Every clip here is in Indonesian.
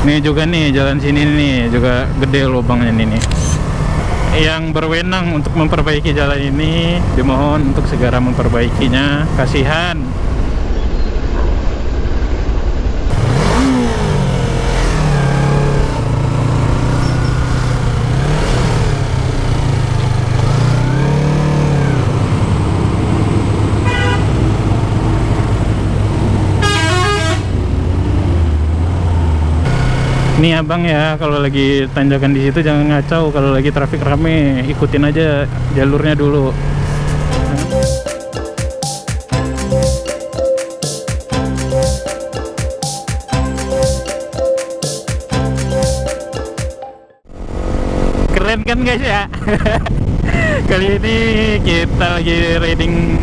Nih juga nih, jalan sini nih juga gede lubangnya ini nih. Yang berwenang untuk memperbaiki jalan ini dimohon untuk segera memperbaikinya, kasihan. Nih abang ya, kalau lagi tanjakan di situ jangan ngacau. Kalau lagi trafik rame, ikutin aja jalurnya dulu. Keren kan guys ya? Kali ini kita lagi riding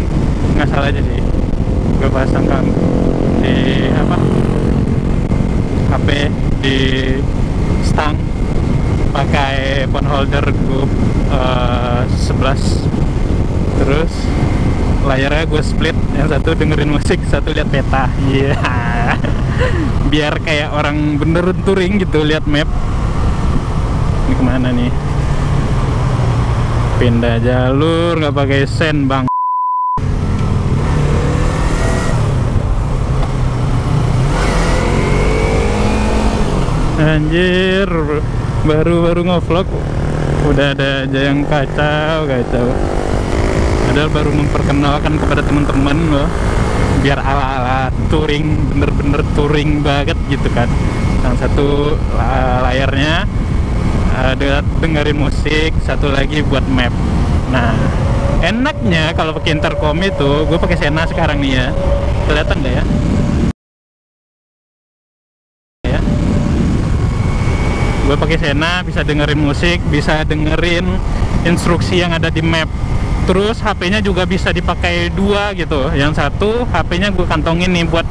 ngasal aja sih. Gue pasang kan di apa? HP di stang pakai phone holder gue 11, terus layarnya gue split, yang satu dengerin musik, satu lihat peta. Iya, yeah. Biar kayak orang bener touring gitu, lihat map. Ini kemana nih? Pindah jalur nggak pakai sen bang. Anjir, baru ngevlog udah ada aja yang kacau. Padahal baru memperkenalkan kepada teman-teman loh, biar ala-ala touring, bener-bener touring banget gitu kan. Yang satu layarnya dengerin musik, satu lagi buat map. Nah, enaknya kalau pakai intercom itu, gue pakai Sena sekarang nih ya. Kelihatan nggak ya? Gue pakai Sena, bisa dengerin musik, bisa dengerin instruksi yang ada di map. Terus HP-nya juga bisa dipakai dua gitu. Yang satu HP-nya gue kantongin nih buat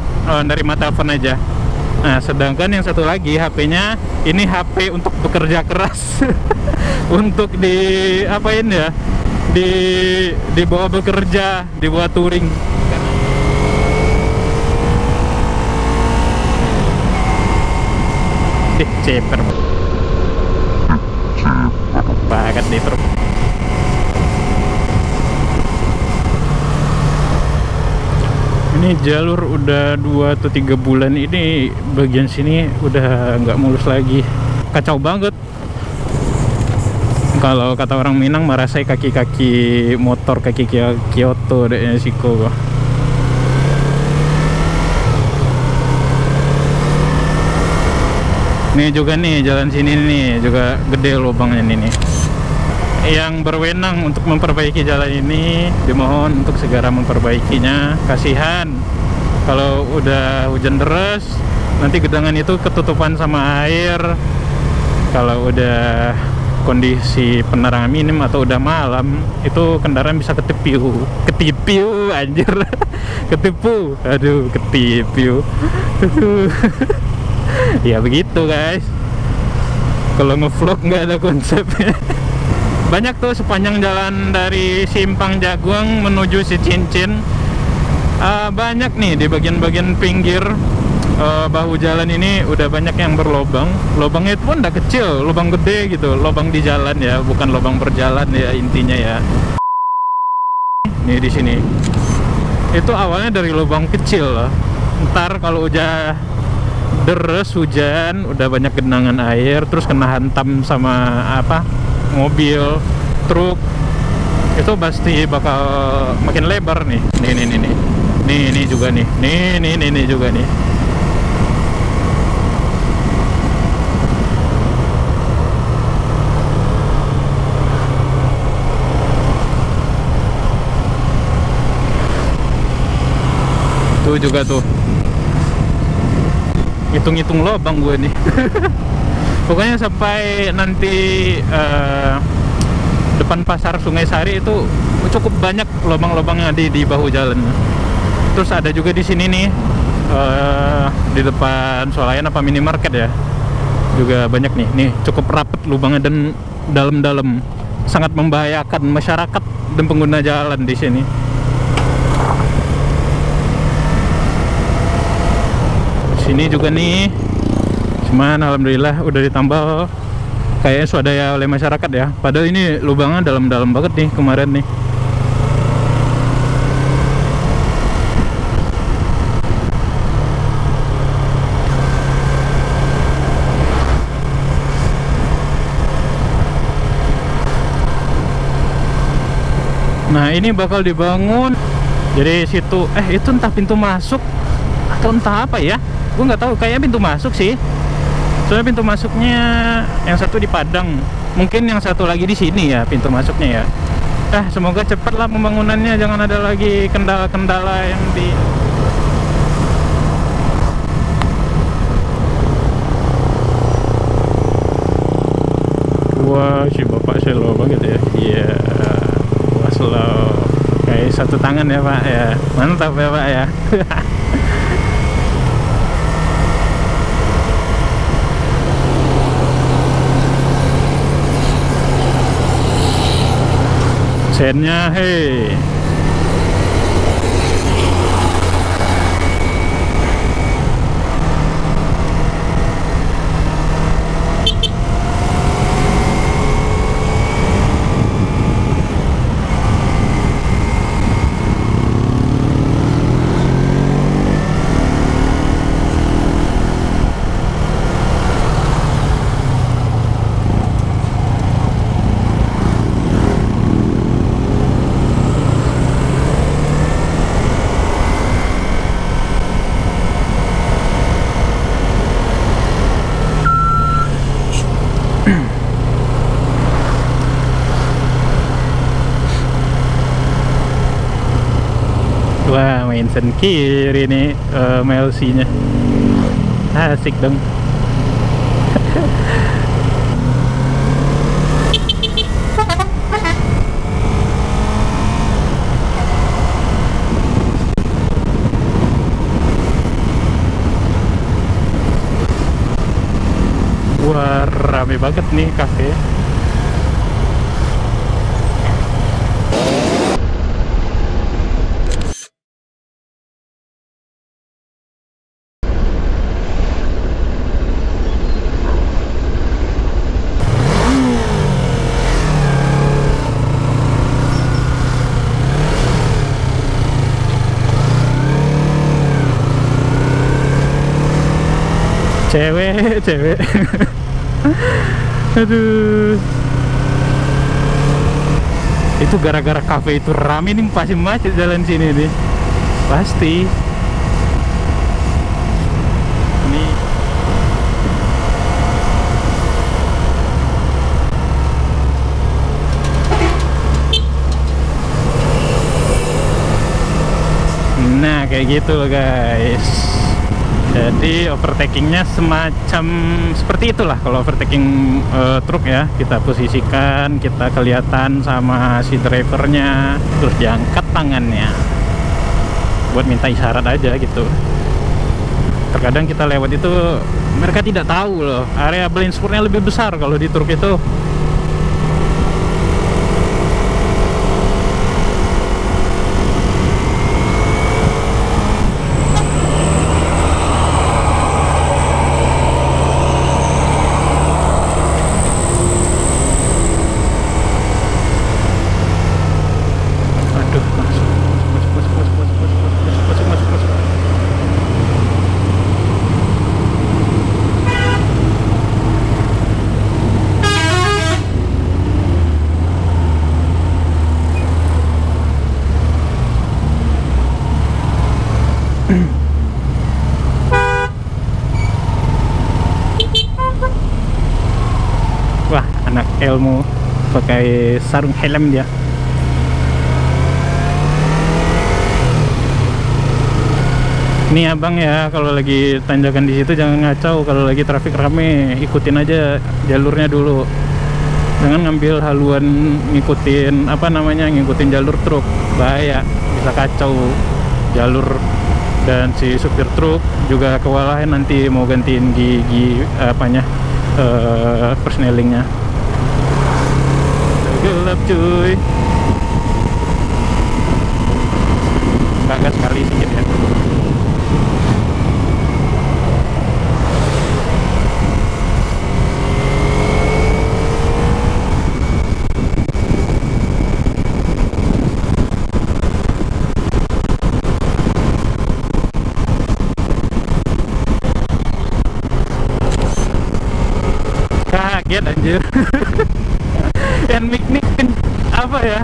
nerima telepon aja. Nah, sedangkan yang satu lagi HP-nya ini HP untuk bekerja keras. Untuk di apain ya? Dibawa bekerja, dibawa touring. Ceper banget nih truk. Ini jalur udah 2 atau 3 bulan ini bagian sini udah nggak mulus lagi, kacau banget. Kalau kata orang Minang merasai kaki-kaki motor, kaki Kyoto deh siko. Nih juga nih, jalan sini nih juga gede lubangnya ini nih. Yang berwenang untuk memperbaiki jalan ini dimohon untuk segera memperbaikinya, kasihan. Kalau udah hujan deras nanti gedangan itu ketutupan sama air. Kalau udah kondisi penerangan minim atau udah malam, itu kendaraan bisa ketipu anjir. Ketipu, aduh, ketipu. Ya begitu guys, kalau ngevlog nggak ada konsepnya. Banyak tuh sepanjang jalan dari Simpang Jaguang menuju si Cincin, banyak nih di bagian-bagian pinggir bahu jalan ini udah banyak yang berlobang. Lobangnya itu pun udah kecil, lubang gede gitu, lubang di jalan ya, bukan lubang berjalan ya intinya ya. Nih di sini itu awalnya dari lubang kecil loh. Ntar kalau udah deres hujan, udah banyak genangan air, terus kena hantam sama apa, mobil, truk, itu pasti bakal makin lebar nih. Nih juga nih, nih juga nih. Tuh juga tuh. Hitung-hitung lubang gue nih. Pokoknya sampai nanti depan pasar Sungai Sari itu cukup banyak lubang-lubangnya di bahu jalan. Terus ada juga di sini nih di depan Swalayan apa minimarket ya, juga banyak nih cukup rapat lubangnya dan dalam-dalam, sangat membahayakan masyarakat dan pengguna jalan di sini. Sini juga nih, Cuman alhamdulillah udah ditambal kayaknya swadaya oleh masyarakat ya. Padahal ini lubangnya dalam-dalam banget nih kemarin nih. Nah ini bakal dibangun, jadi situ itu entah pintu masuk atau entah apa ya, gue nggak tahu. Kayaknya pintu masuk sih, soalnya pintu masuknya yang satu di Padang, mungkin yang satu lagi di sini ya pintu masuknya ya. Semoga cepet lah pembangunannya, jangan ada lagi kendala-kendala yang di. Wah si bapak slow banget ya. Iya, slow kayak satu tangan ya Pak ya, mantap ya Pak ya. Sennya hei. Wah, main sen kiri nih MLC-nya. Asik dong. Wah, rame banget nih kafe. Cewek. Aduh. Itu gara-gara kafe itu rame nih, pasti macet jalan sini nih. Pasti. Ini nah kayak gitu loh guys. Jadi overtakingnya semacam seperti itulah. Kalau overtaking truk ya, kita posisikan, kita kelihatan sama si drivernya, terus diangkat tangannya buat minta isyarat aja gitu. Terkadang kita lewat itu mereka tidak tahu loh, area blind spotnya lebih besar kalau di truk itu. Wah, anak ilmu pakai sarung helm dia. Ini abang ya, kalau lagi tanjakan di situ jangan ngacau. Kalau lagi trafik rame, ikutin aja jalurnya dulu. Jangan ngambil haluan ngikutin ngikutin jalur truk, bahaya, bisa kacau jalur. Dan si supir truk juga kewalahan nanti mau gantiin gigi persnelingnya. Gelap cuy. Agak sekali sedikit ya. Kaget anjir. NMAX nih apa ya,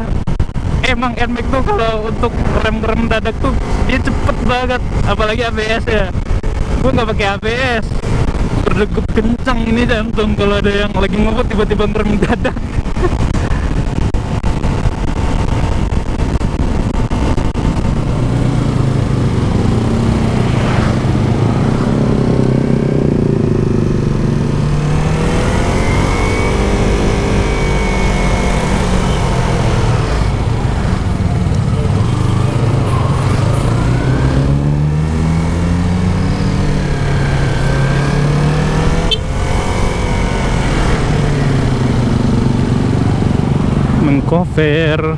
emang NMAX tuh kalau untuk rem dadak tuh dia cepet banget, apalagi ABS ya. Gue nggak pakai ABS, berdegup kencang ini jantung kalau ada yang lagi ngebut tiba-tiba ngerem dadak. Mengcover